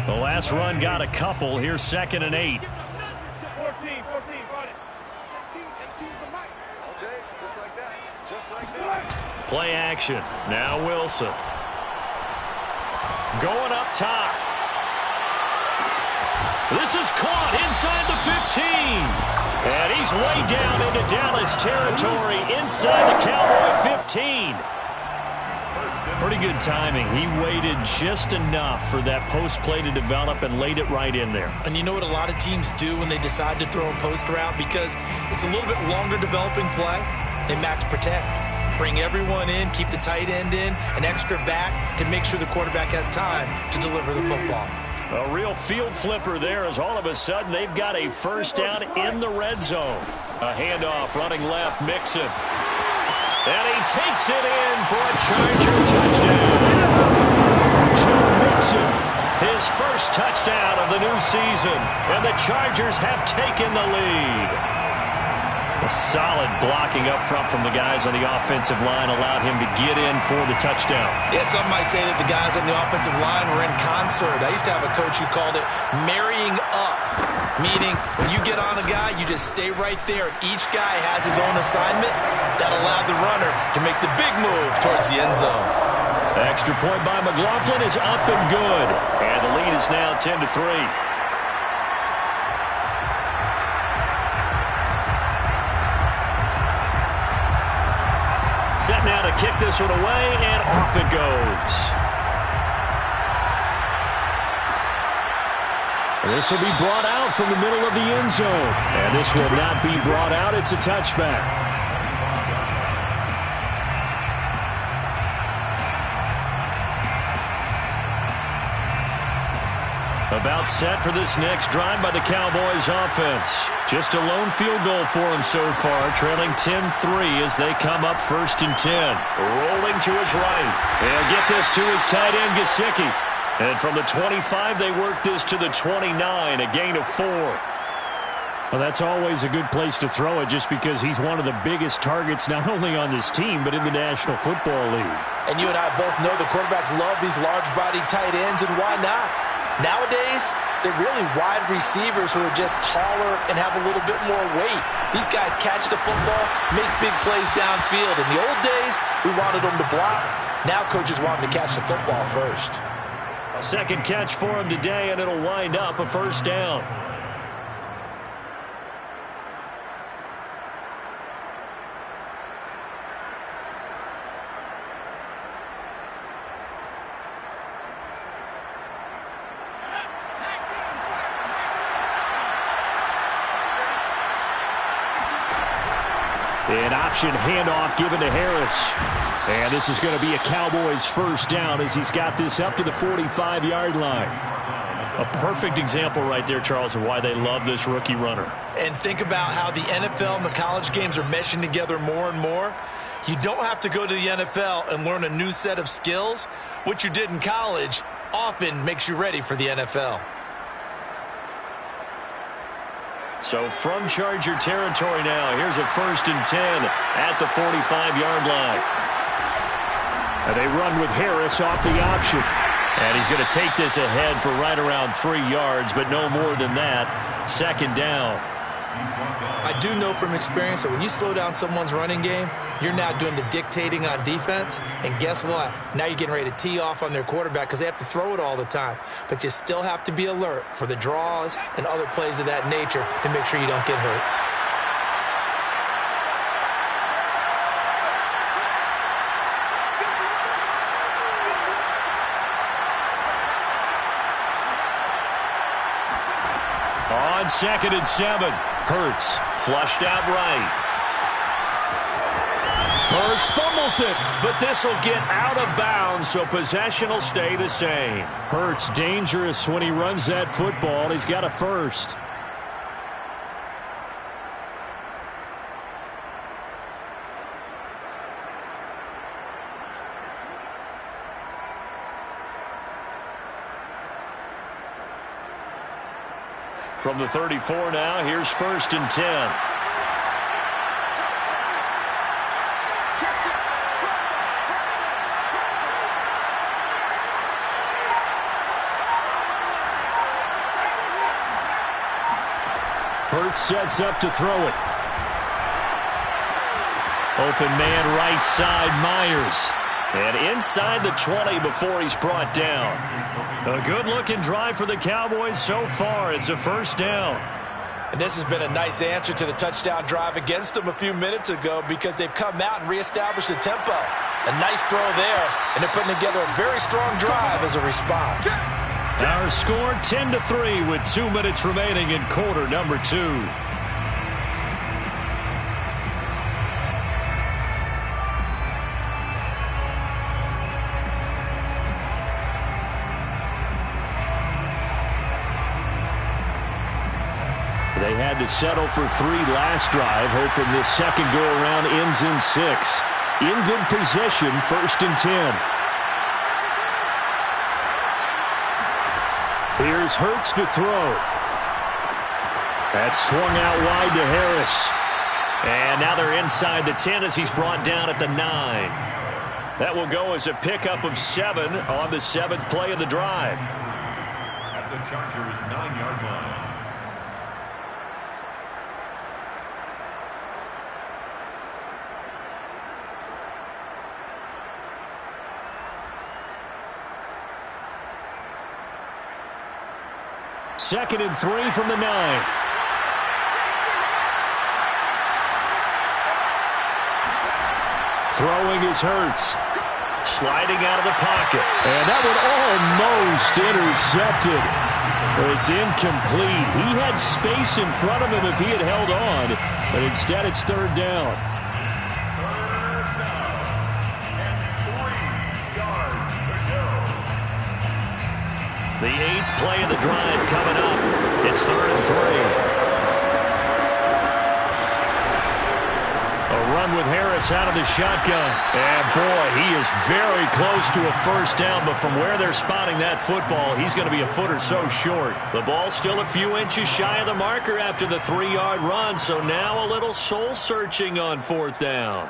The last run got a couple. Here's 2nd and 8. 14, run it. 18's the mic. All day, just like that. Just like that. Play action. Now Wilson. Going up top. This is caught inside the 15. And he's way down into Dallas territory inside the Cowboy 15. Pretty good timing. He waited just enough for that post play to develop and laid it right in there. And you know what a lot of teams do when they decide to throw a post route? Because it's a little bit longer developing play, they max protect. Bring everyone in, keep the tight end in, an extra back to make sure the quarterback has time to deliver the football. A real field flipper there as all of a sudden they've got a first down in the red zone. A handoff running left, Mixon. And he takes it in for a Charger touchdown. Joe Mixon, his first touchdown of the new season. And the Chargers have taken the lead. A solid blocking up front from the guys on the offensive line allowed him to get in for the touchdown. Yeah, some might say that the guys on the offensive line were in concert. I used to have a coach who called it marrying up, meaning when you get on a guy, you just stay right there. Each guy has his own assignment that allowed the runner to make the big move towards the end zone. Extra point by McLaughlin is up and good. And the lead is now 10-3. Set now to kick this one away, and off it goes. This will be brought out from the middle of the end zone. And this will not be brought out. It's a touchback. About set for this next drive by the Cowboys offense. Just a lone field goal for him so far, trailing 10-3 as they come up 1st and 10. Rolling to his right. And get this to his tight end, Gesicki. And from the 25, they work this to the 29, a gain of 4. Well, that's always a good place to throw it just because he's one of the biggest targets not only on this team but in the National Football League. And you and I both know the quarterbacks love these large-bodied tight ends, and why not? Nowadays, they're really wide receivers who are just taller and have a little bit more weight. These guys catch the football, make big plays downfield. In the old days, we wanted them to block. Now coaches want them to catch the football first. Second catch for him today, and it'll wind up a first down. An option handoff given to Harris. And this is going to be a Cowboys first down as he's got this up to the 45-yard line. A perfect example right there, Charles, of why they love this rookie runner. And think about how the NFL and the college games are meshing together more and more. You don't have to go to the NFL and learn a new set of skills. What you did in college often makes you ready for the NFL. So from Charger territory now, here's a 1st and 10 at the 45-yard line. And they run with Harris off the option. And he's going to take this ahead for right around 3 yards, but no more than that. 2nd down. I do know from experience that when you slow down someone's running game, you're now doing the dictating on defense. And guess what? Now you're getting ready to tee off on their quarterback because they have to throw it all the time. But you still have to be alert for the draws and other plays of that nature to make sure you don't get hurt. On 2nd and 7, Hurts flushed out right. Hurts fumbles it, but this will get out of bounds, so possession will stay the same. Hurts dangerous when he runs that football. He's got a first. From the 34 now, here's 1st and 10. Hurts sets up to throw it. Open man right side, Myers. And inside the 20 before he's brought down. A good-looking drive for the Cowboys so far. It's a first down. And this has been a nice answer to the touchdown drive against them a few minutes ago because they've come out and reestablished the tempo. A nice throw there, and they're putting together a very strong drive as a response. Our score 10-3 with 2 minutes remaining in quarter number 2. They had to settle for 3 last drive, hoping this second go-around ends in 6. In good position, 1st and 10. Here's Hurts to throw. That's swung out wide to Harris. And now they're inside the 10 as he's brought down at the 9. That will go as a pickup of 7 on the 7th play of the drive. At the Chargers' 9-yard line. Second and 3 from the 9. Throwing is Hurts. Sliding out of the pocket. And that one almost intercepted. It's incomplete. He had space in front of him if he had held on. But instead it's 3rd down. 3rd down and 3 yards to go. The 8th play of the drive coming up. It's 3rd and 3. A run with Harris out of the shotgun. And boy, he is very close to a first down, but from where they're spotting that football, he's going to be a foot or so short. The ball still a few inches shy of the marker after the 3-yard run, so now a little soul-searching on 4th down.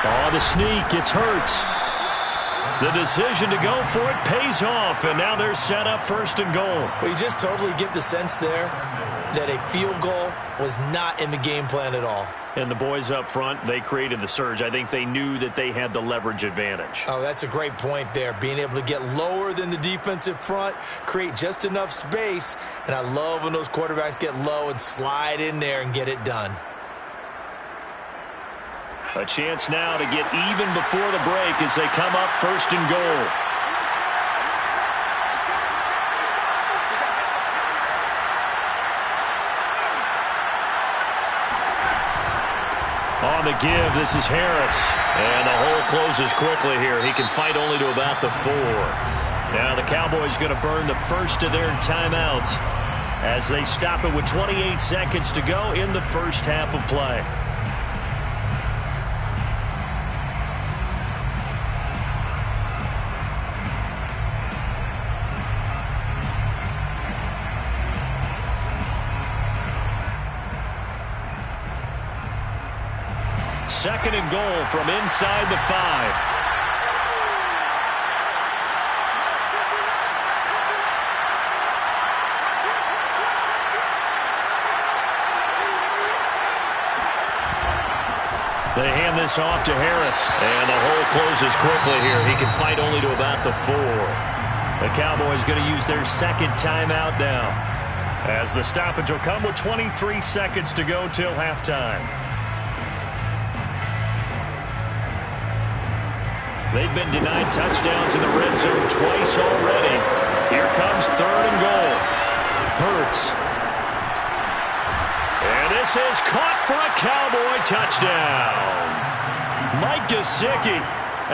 On the sneak, it's Hurts. The decision to go for it pays off, and now they're set up 1st and goal. Well, you just totally get the sense there that a field goal was not in the game plan at all. And the boys up front, they created the surge. I think they knew that they had the leverage advantage. Oh, that's a great point there. Being able to get lower than the defensive front, create just enough space, and I love when those quarterbacks get low and slide in there and get it done. A chance now to get even before the break as they come up 1st and goal. On the give, this is Harris. And the hole closes quickly here. He can fight only to about the 4. Now the Cowboys going to burn the first of their timeouts as they stop it with 28 seconds to go in the first half of play. Second and goal from inside the 5. They hand this off to Harris. And the hole closes quickly here. He can fight only to about the 4. The Cowboys going to use their second timeout now, as the stoppage will come with 23 seconds to go till halftime. They've been denied touchdowns in the red zone twice already. Here comes 3rd and goal. Hurts. And this is caught for a Cowboy touchdown. Mike Gesicki,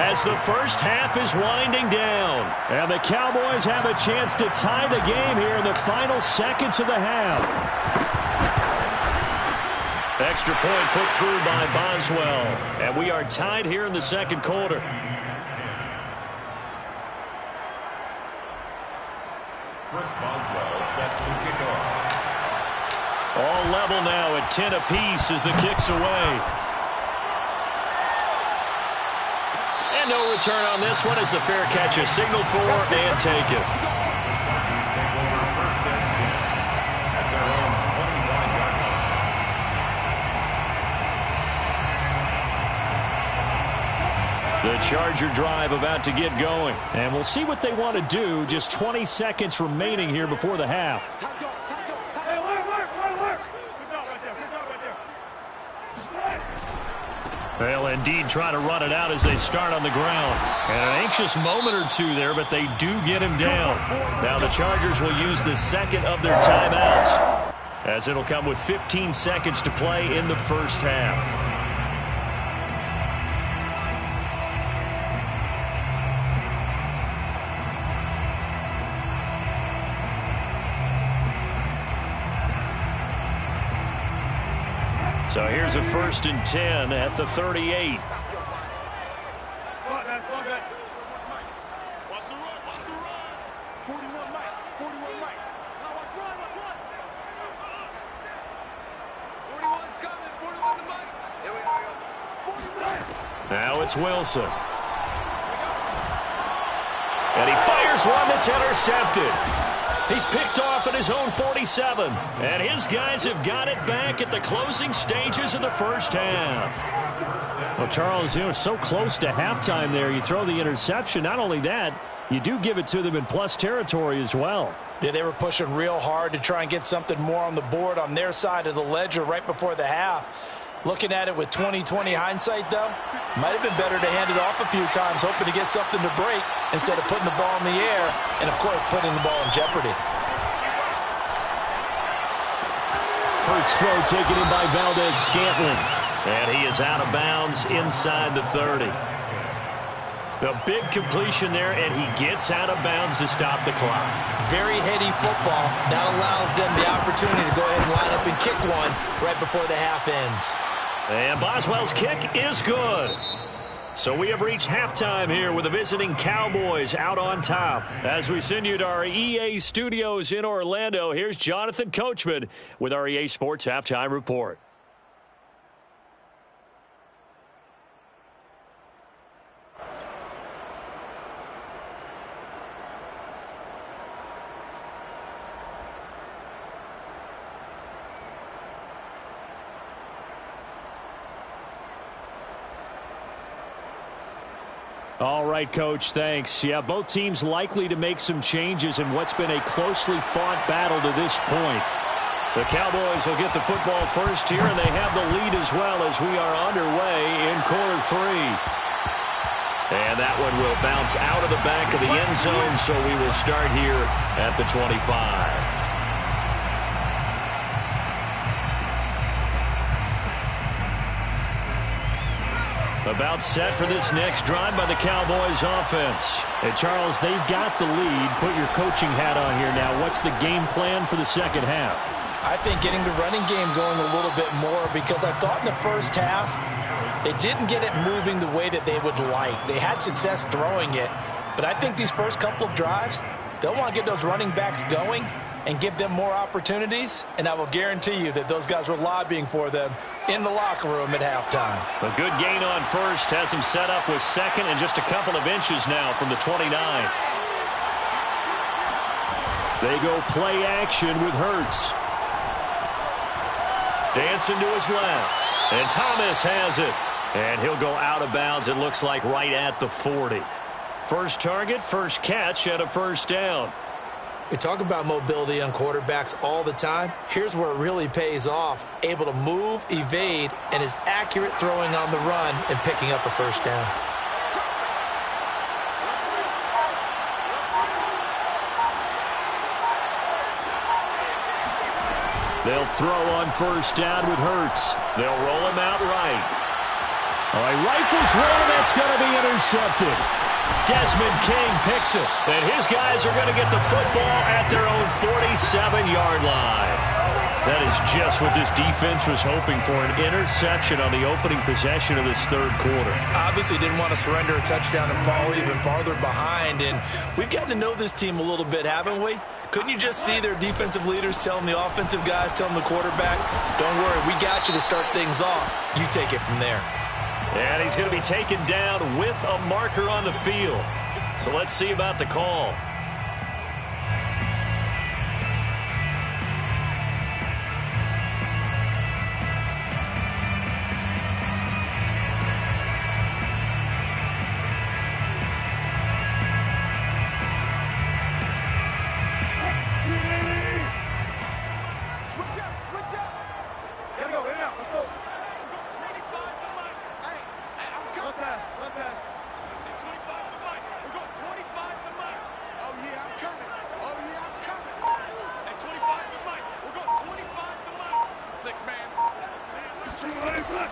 as the first half is winding down. And the Cowboys have a chance to tie the game here in the final seconds of the half. Extra point put through by Boswell. And we are tied here in the second quarter. Chris Boswell set to kick off. All level now at 10 apiece as the kick's away. And And no return on this one as the fair catch is signaled for and taken. The Chargers take over first and 10 at their own 25-yard line. The Charger drive about to get going. And we'll see what they want to do. Just 20 seconds remaining here before the half. They'll indeed try to run it out as they start on the ground. And an anxious moment or two there, but they do get him down. Now the Chargers will use the second of their timeouts, as it'll come with 15 seconds to play in the first half. So here's a 1st and 10 at the 38. Now it's Wilson. And he fires one that's intercepted. He's picked off at his own 47. And his guys have got it back at the closing stages of the first half. Well, Charles, so close to halftime there. You throw the interception. Not only that, you do give it to them in plus territory as well. Yeah, they were pushing real hard to try and get something more on the board on their side of the ledger right before the half. Looking at it with 20/20 hindsight, though, might have been better to hand it off a few times, hoping to get something to break instead of putting the ball in the air and, of course, putting the ball in jeopardy. Hurts throw taken in by Valdez-Scantling. And he is out of bounds inside the 30. A big completion there, and he gets out of bounds to stop the clock. Very heady football. That allows them the opportunity to go ahead and line up and kick one right before the half ends. And Boswell's kick is good. So we have reached halftime here with the visiting Cowboys out on top. As we send you to our EA studios in Orlando, here's Jonathan Coachman with our EA Sports Halftime Report. All right, Coach, thanks. Yeah, both teams likely to make some changes in what's been a closely fought battle to this point. The Cowboys will get the football first here, and they have the lead as well as we are underway in quarter 3. And that one will bounce out of the back of the end zone, so we will start here at the 25. About set for this next drive by the Cowboys offense. And Charles, they've got the lead. Put your coaching hat on here now. What's the game plan for the second half? I think getting the running game going a little bit more, because I thought in the first half they didn't get it moving the way that they would like. They had success throwing it, but I think these first couple of drives, they'll want to get those running backs going and give them more opportunities, and I will guarantee you that those guys were lobbying for them in the locker room at halftime. A good gain on first has him set up with second and just a couple of inches now from the 29. They go play action with Hurts. Dancing to his left. And Thomas has it. And he'll go out of bounds, it looks like, right at the 40. First target, first catch, and a first down. We talk about mobility on quarterbacks all the time. Here's where it really pays off. Able to move, evade, and is accurate throwing on the run and picking up a first down. They'll throw on first down with Hurts. They'll roll him out right. All right, rifles one, and that's going to be intercepted. Desmond King picks it, and his guys are going to get the football at their own 47-yard line. That is just what this defense was hoping for, an interception on the opening possession of this third quarter. Obviously didn't want to surrender a touchdown and fall even farther behind, and we've gotten to know this team a little bit, haven't we? Couldn't you just see their defensive leaders telling the offensive guys, telling the quarterback, don't worry, we got you to start things off. You take it from there. And he's going to be taken down with a marker on the field. So let's see about the call.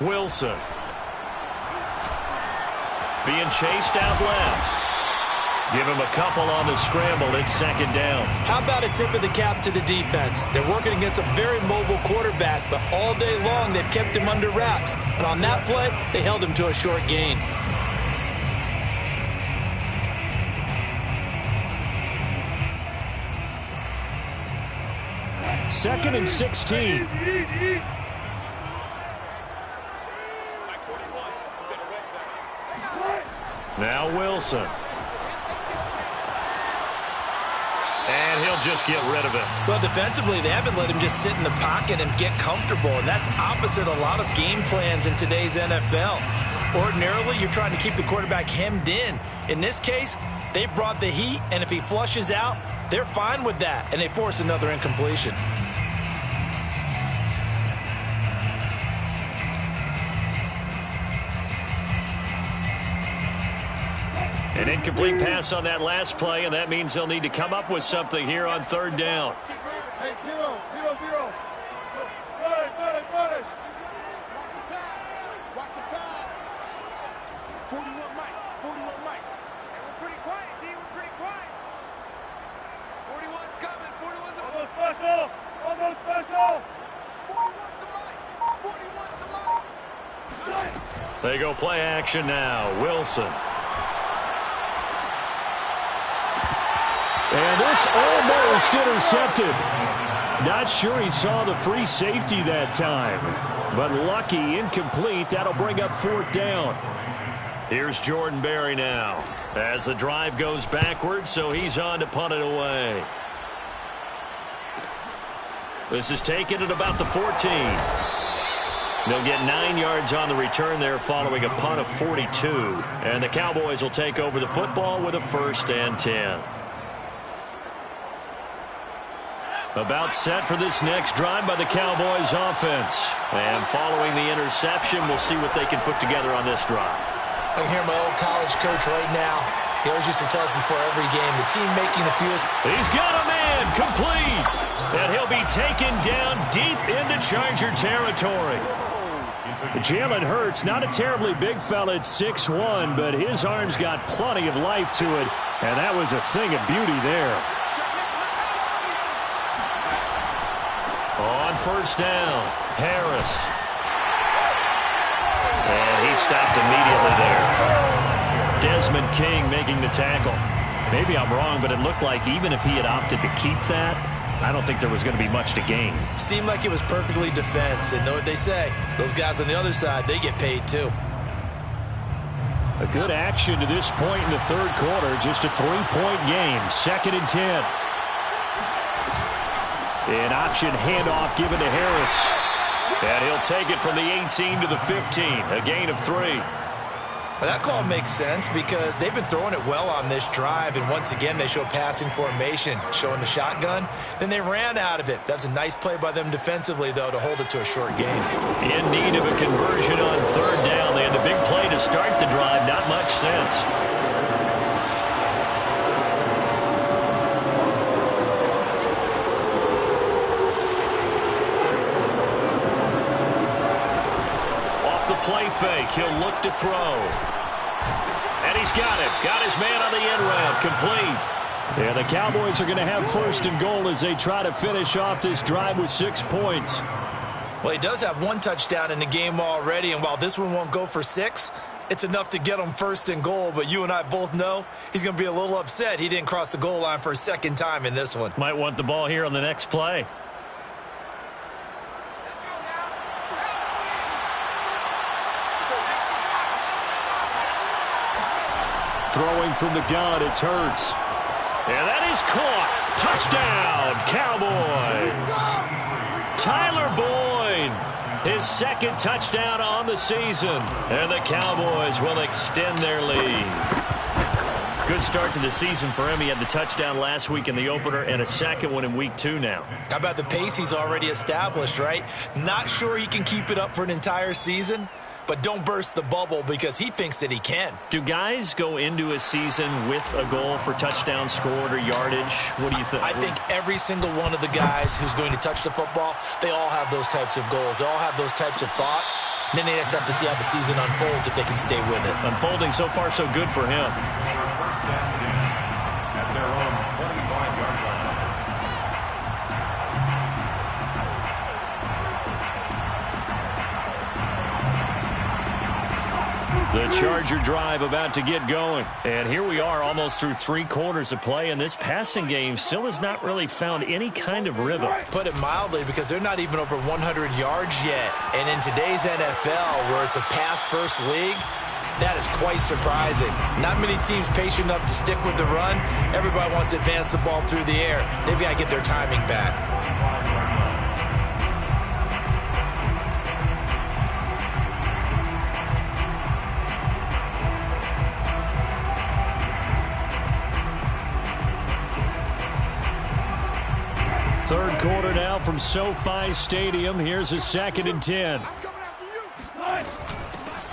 Wilson. Being chased out left. Give him a couple on the scramble. It's second down. How about a tip of the cap to the defense? They're working against a very mobile quarterback, but all day long they've kept him under wraps. And on that play, they held him to a short gain. Second and 16. Now Wilson. And he'll just get rid of it. Well, defensively, they haven't let him just sit in the pocket and get comfortable, and that's opposite a lot of game plans in today's NFL. Ordinarily, you're trying to keep the quarterback hemmed in. In this case, they brought the heat, and if he flushes out, they're fine with that, and they force another incompletion. An incomplete pass on that last play, and that means they'll need to come up with something here on third down. Hey, zero. Got it. Watch the pass. 41 Mike. We're pretty quiet, D. We're pretty quiet. 41's coming. 41's almost special. 41's the Mike. They go play action now. Wilson. And this almost intercepted. Not sure he saw the free safety that time. But lucky, incomplete. That'll bring up fourth down. Here's Jordan Berry now. As the drive goes backwards, so he's on to punt it away. This is taken at about the 14. They'll get 9 yards on the return there following a punt of 42. And the Cowboys will take over the football with a 1st and 10. About set for this next drive by the Cowboys offense. And following the interception, we'll see what they can put together on this drive. I can hear my old college coach right now. He always used to tell us before every game, the team making the fewest. He's got a man, complete. And he'll be taken down deep into Charger territory. Jalen Hurts, not a terribly big fella at 6'1", but his arm's got plenty of life to it. And that was a thing of beauty there. On first down, Harris. And he stopped immediately there. Desmond King making the tackle. Maybe I'm wrong, but it looked like even if he had opted to keep that, I don't think there was going to be much to gain. Seemed like it was perfectly defense, and know what they say. Those guys on the other side, they get paid too. A good action to this point in the third quarter. Just a 3-point game. 2nd and 10. An option handoff given to Harris. And he'll take it from the 18 to the 15. A gain of 3. Well, that call makes sense because they've been throwing it well on this drive, and once again they show passing formation, showing the shotgun. Then they ran out of it. That's a nice play by them defensively, though, to hold it to a short game. In need of a conversion on third down. They had the big play to start the drive. Not much sense. Play fake. He'll look to throw. And he's got it. Got his man on the end route. Complete. Yeah, the Cowboys are going to have 1st and goal as they try to finish off this drive with 6 points. Well, he does have 1 touchdown in the game already, and while this one won't go for 6, it's enough to get him 1st and goal. But you and I both know he's going to be a little upset he didn't cross the goal line for a 2nd time in this one. Might want the ball here on the next play. Throwing from the gun, it's Hurts. And that is caught. Touchdown, Cowboys. Tyler Boyd, his second touchdown on the season. And the Cowboys will extend their lead. Good start to the season for him. He had the touchdown last week in the opener and a second one in week 2 now. How about the pace he's already established, right? Not sure he can keep it up for an entire season, but don't burst the bubble because he thinks that he can. Do guys go into a season with a goal for touchdown scored or yardage? What do you think? I think every single one of the guys who's going to touch the football, they all have those types of goals. They all have those types of thoughts. And then they just have to see how the season unfolds if they can stay with it. Unfolding so far so good for him. First and 10 at their own 25-yard line. The Charger drive about to get going. And here we are almost through 3 quarters of play, and this passing game still has not really found any kind of rhythm. Put it mildly, because they're not even over 100 yards yet. And in today's NFL, where it's a pass-first league, that is quite surprising. Not many teams patient enough to stick with the run. Everybody wants to advance the ball through the air. They've got to get their timing back. Third quarter now from SoFi Stadium. Here's a 2nd and 10.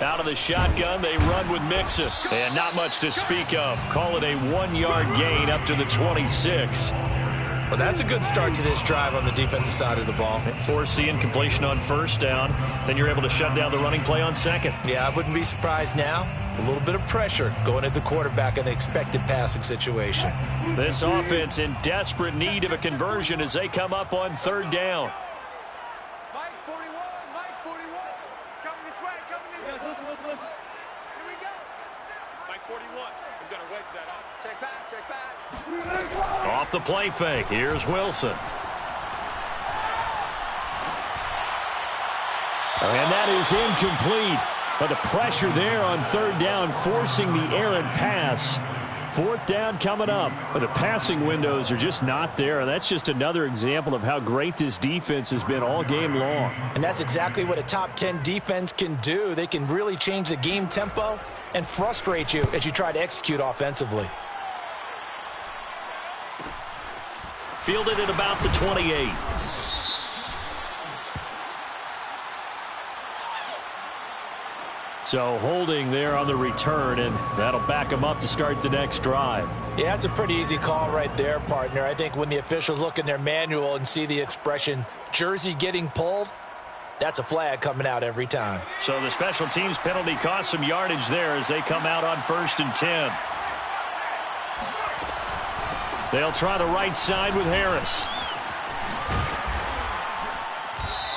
Out of the shotgun, they run with Mixon. And not much to speak of. Call it a 1-yard gain up to the 26. Well, that's a good start to this drive on the defensive side of the ball. Force the incompletion on first down. Then you're able to shut down the running play on second. Yeah, I wouldn't be surprised now. A little bit of pressure going at the quarterback in an expected passing situation. This offense in desperate need of a conversion as they come up on 3rd down. Mike 41, Mike 41. It's coming this way, coming this way. Listen. Here we go. Mike 41. We've got to wedge that up. Check back, check back. Off the play fake, here's Wilson. And that is incomplete. But the pressure there on 3rd down, forcing the errant pass. 4th down coming up. But the passing windows are just not there. That's just another example of how great this defense has been all game long. And that's exactly what a top 10 defense can do. They can really change the game tempo and frustrate you as you try to execute offensively. Fielded at about the 28. So holding there on the return, and that'll back them up to start the next drive. Yeah, it's a pretty easy call right there, partner. I think when the officials look in their manual and see the expression jersey getting pulled, that's a flag coming out every time. So the special teams penalty cost some yardage there as they come out on 1st and 10. They'll try the right side with Harris.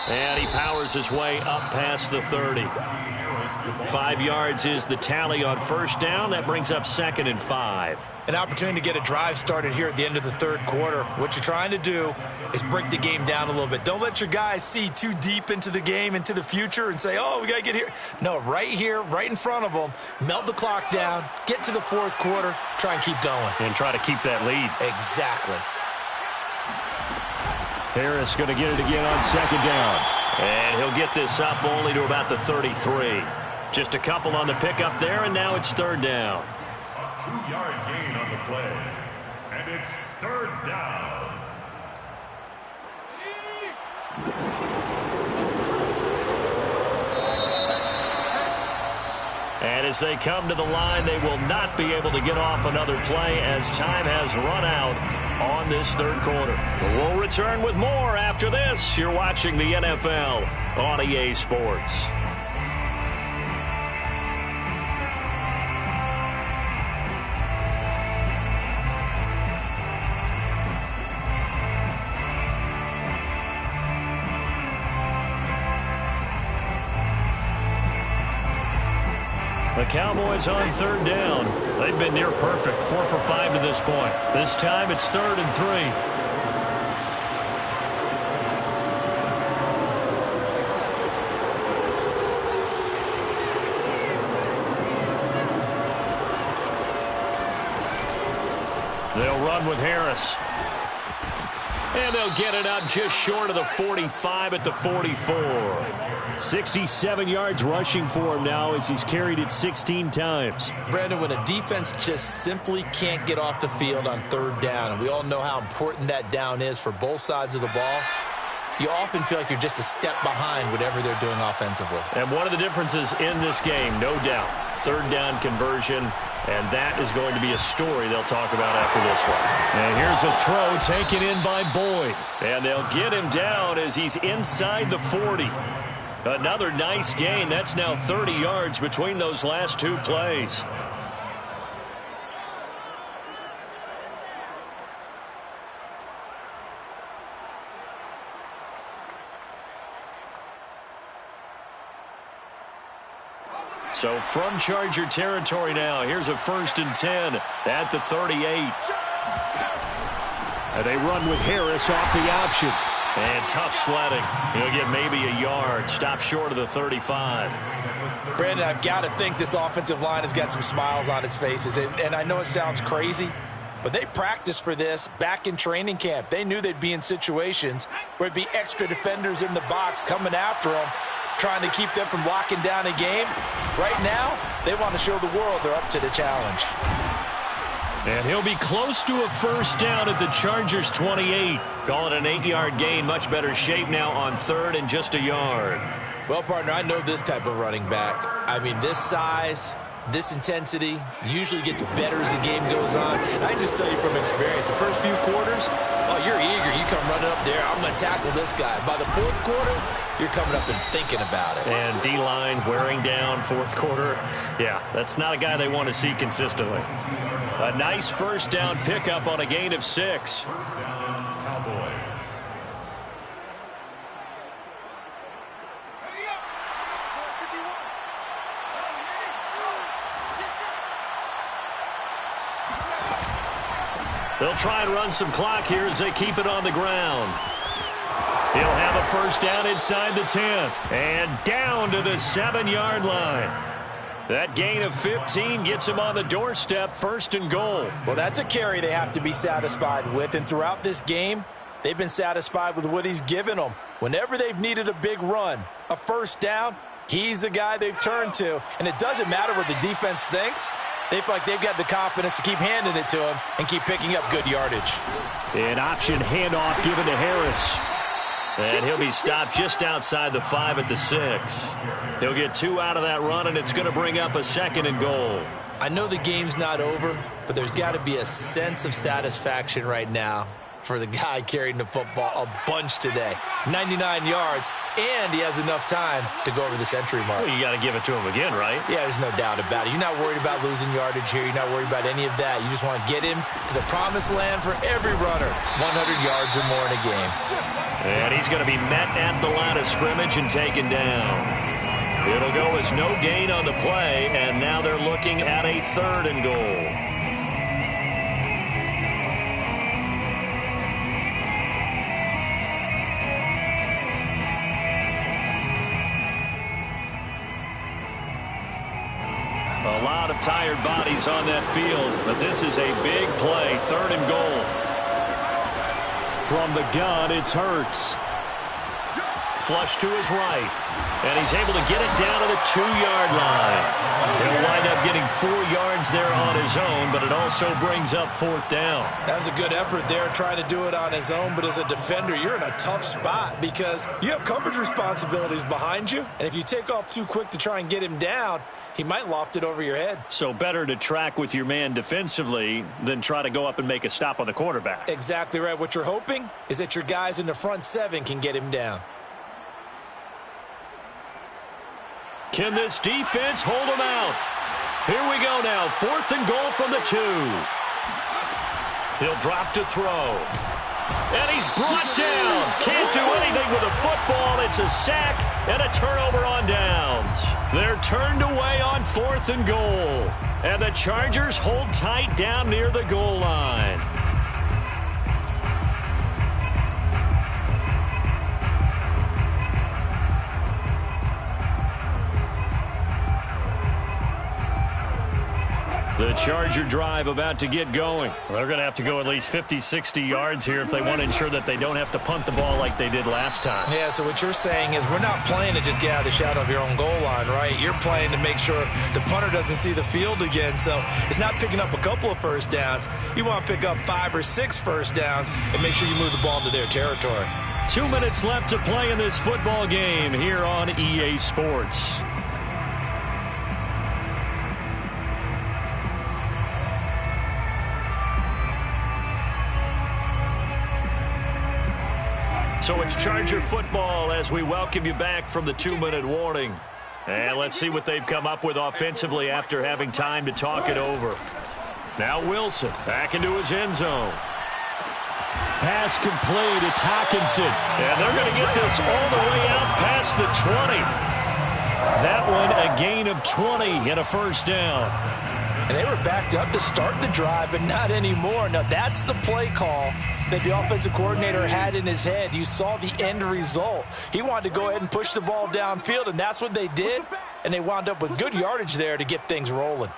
And he powers his way up past the 30. 5 yards is the tally on 1st down. That brings up 2nd and 5. An opportunity to get a drive started here at the end of the 3rd quarter. What you're trying to do is break the game down a little bit. Don't let your guys see too deep into the game, into the future, and say, oh, we got to get here. No, right here, right in front of them, melt the clock down, get to the 4th quarter, try and keep going. And try to keep that lead. Exactly. Harris going to get it again on 2nd down. And he'll get this up only to about the 33. Just a couple on the pickup there, and now it's 3rd down. A 2-yard gain on the play. And it's 3rd down. And as they come to the line, they will not be able to get off another play as time has run out on this 3rd quarter. But we'll return with more after this. You're watching the NFL on EA Sports. The Cowboys on 3rd down. They've been near perfect, 4 for 5 to this point. This time it's 3rd and 3. They'll run with Harris. And they'll get it up just short of the 45 at the 44. 67 yards rushing for him now as he's carried it 16 times. Brandon, when a defense just simply can't get off the field on third down, and we all know how important that down is for both sides of the ball, you often feel like you're just a step behind whatever they're doing offensively. And one of the differences in this game, no doubt, third down conversion, and that is going to be a story they'll talk about after this one. And here's a throw taken in by Boyd. And they'll get him down as he's inside the 40. Another nice gain. That's now 30 yards between those last two plays. So from Charger territory now, here's a 1st and 10 at the 38. And they run with Harris off the option. And tough sledding. He'll get maybe a yard. Stop short of the 35. Brandon, I've got to think this offensive line has got some smiles on its faces. And I know it sounds crazy, but they practiced for this back in training camp. They knew they'd be in situations where it'd be extra defenders in the box coming after them, trying to keep them from locking down a game. Right now, they want to show the world they're up to the challenge. And he'll be close to a 1st down at the Chargers 28. Call it an 8-yard gain. Much better shape now on 3rd and just a yard. Well, partner, I know this type of running back. I mean, this size, this intensity usually gets better as the game goes on. And I can just tell you from experience, the first few quarters, oh, you're eager. You come running up there. I'm going to tackle this guy. By the 4th quarter, you're coming up and thinking about it. And D-line wearing down 4th quarter. Yeah, that's not a guy they want to see consistently. A nice 1st down pickup on a gain of 6. Cowboys. They'll try and run some clock here as they keep it on the ground. He'll have a 1st down inside the 10th. And down to the 7-yard line. That gain of 15 gets him on the doorstep, 1st and goal. Well, that's a carry they have to be satisfied with. And throughout this game, they've been satisfied with what he's given them. Whenever they've needed a big run, a 1st down, he's the guy they've turned to. And it doesn't matter what the defense thinks. They feel like they've got the confidence to keep handing it to him and keep picking up good yardage. An option handoff given to Harris. And he'll be stopped just outside the 5 at the 6. He'll get 2 out of that run, and it's going to bring up a 2nd and goal. I know the game's not over, but there's got to be a sense of satisfaction right now for the guy carrying the football a bunch today. 99 yards, and he has enough time to go over the century mark. Well, you got to give it to him again, right? Yeah, there's no doubt about it. You're not worried about losing yardage here. You're not worried about any of that. You just want to get him to the promised land for every runner. 100 yards or more in a game. And he's going to be met at the line of scrimmage and taken down. It'll go as no gain on the play, and now they're looking at a 3rd and goal. A lot of tired bodies on that field, but this is a big play, 3rd and goal. From the gun, it's Hurts. Flush to his right, and he's able to get it down to the 2-yard line. He'll wind up getting 4 yards there on his own, but it also brings up 4th down. That was a good effort there, trying to do it on his own, but as a defender, you're in a tough spot because you have coverage responsibilities behind you, and if you take off too quick to try and get him down, he might loft it over your head. So better to track with your man defensively than try to go up and make a stop on the quarterback. Exactly right. What you're hoping is that your guys in the front 7 can get him down. Can this defense hold him out? Here we go now. 4th and goal from the 2. He'll drop to throw. And he's brought down. Can't do anything with a football. It's a sack and a turnover on downs. They're turned away on 4th and goal. And the Chargers hold tight down near the goal line. The Charger drive about to get going. They're going to have to go at least 50, 60 yards here if they want to ensure that they don't have to punt the ball like they did last time. Yeah, so what you're saying is we're not playing to just get out of the shadow of your own goal line, right? You're playing to make sure the punter doesn't see the field again. So it's not picking up a couple of first downs. You want to pick up 5 or 6 first downs and make sure you move the ball into their territory. 2 minutes left to play in this football game here on EA Sports. So it's Charger football as we welcome you back from the 2-minute warning. And let's see what they've come up with offensively after having time to talk it over. Now Wilson back into his end zone. Pass complete. It's Hockenson. And they're going to get this all the way out past the 20. That one a gain of 20 and a first down. And they were backed up to start the drive, but not anymore. Now, that's the play call that the offensive coordinator had in his head. You saw the end result. He wanted to go ahead and push the ball downfield, and that's what they did. And they wound up with good yardage there to get things rolling.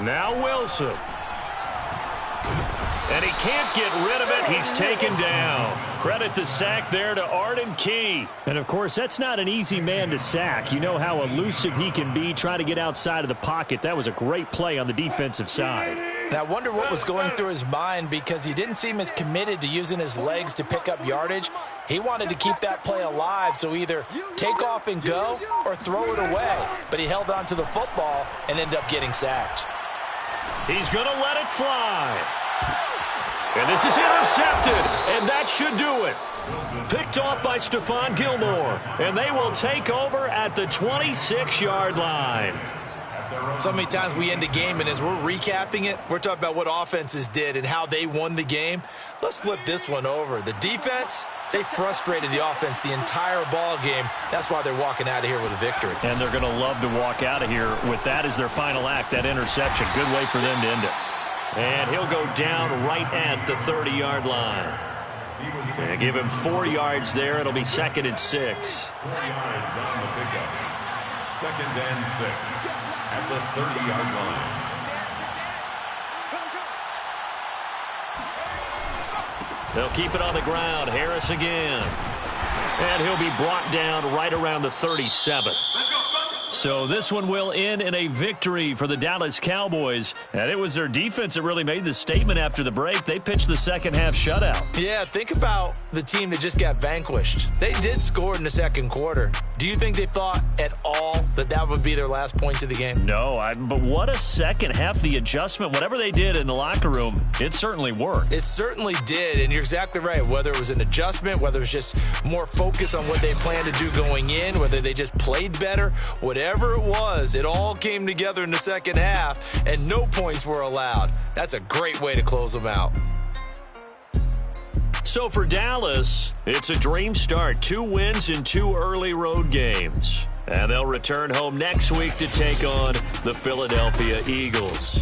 Now Wilson. And he can't get rid of it. He's taken down. Credit the sack there to Arden Key. And, of course, that's not an easy man to sack. You know how elusive he can be trying to get outside of the pocket. That was a great play on the defensive side. And I wonder what was going through his mind because he didn't seem as committed to using his legs to pick up yardage. He wanted to keep that play alive, so either take off and go or throw it away. But he held on to the football and ended up getting sacked. He's going to let it fly. And this is intercepted, and that should do it. Picked off by Stephon Gilmore, and they will take over at the 26-yard line. So many times we end a game, and as we're recapping it, we're talking about what offenses did and how they won the game. Let's flip this one over. The defense, they frustrated the offense the entire ball game. That's why they're walking out of here with a victory. And they're going to love to walk out of here with that as their final act, that interception. Good way for them to end it. And he'll go down right at the 30-yard line. And give him 4 yards there. It'll be 2nd and 6. 2nd and 6 at the 30-yard line. They'll keep it on the ground. Harris again. And he'll be brought down right around the 37. So this one will end in a victory for the Dallas Cowboys. And it was their defense that really made the statement after the break. They pitched the second-half shutout. Yeah, think about the team that just got vanquished. They did score in the second quarter. Do you think they thought at all that that would be their last points of the game? No, but what a second half. The adjustment, whatever they did in the locker room, it certainly worked. It certainly did, and you're exactly right. Whether it was an adjustment, whether it was just more focus on what they planned to do going in, whether they just played better, whatever it was, it all came together in the second half, and no points were allowed. That's a great way to close them out. So for Dallas, it's a dream start. 2 wins in 2 early road games. And they'll return home next week to take on the Philadelphia Eagles.